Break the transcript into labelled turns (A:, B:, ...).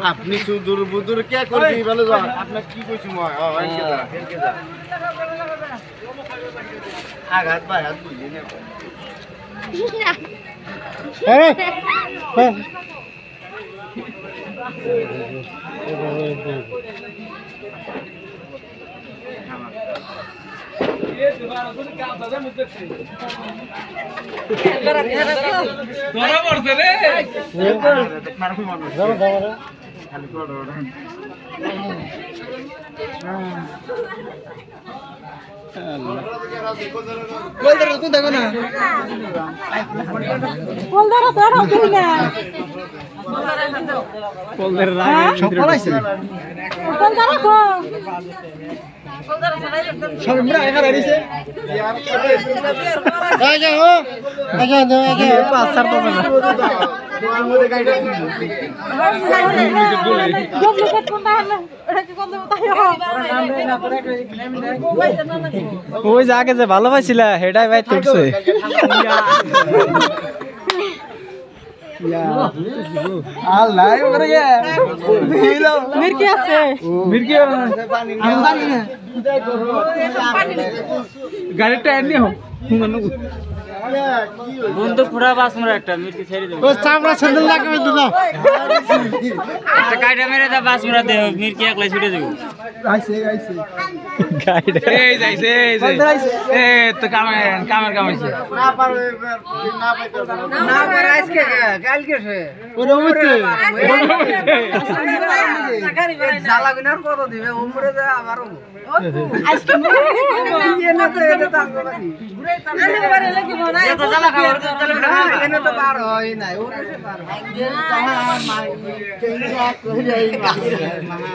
A: আপনি সুদূর বুদুর কে করবি বলে আপনার কি কইছি মই আঘাত ভাই হাত বুঝি না
B: ওই যাকে যে ভালোবাসিলা হেডাই ভাই তুলছে গাড়িটা এনে হোক
C: বন্ধু পুরা বাস মোরা একটা মির্কি ছেড়ে দেব
A: ও চামড়া স্যান্ডেল লাগাবে তো না
C: একটা কাইটা মেরে দা বাস মোরা দে মির্কি একলা ছুটে দেব
B: গাড়িটা এই যাইছে এ তো কামের কামাইছে
A: না পারবে না পাইতে
D: না পারে আজকে কালকে সে
A: ওরে উঠতে
D: জালা বিনার কত দিবে উমরে দে আমারও আজকে এনে তো এটা তাঙ্গ নাকি আনে পারে লাগি মনে
C: এত জ্বালা খাবার তো তাহলে
D: এনে তো পার হয় নাই ওরে সে পার
A: মাই কেইয়া কইরাই মাই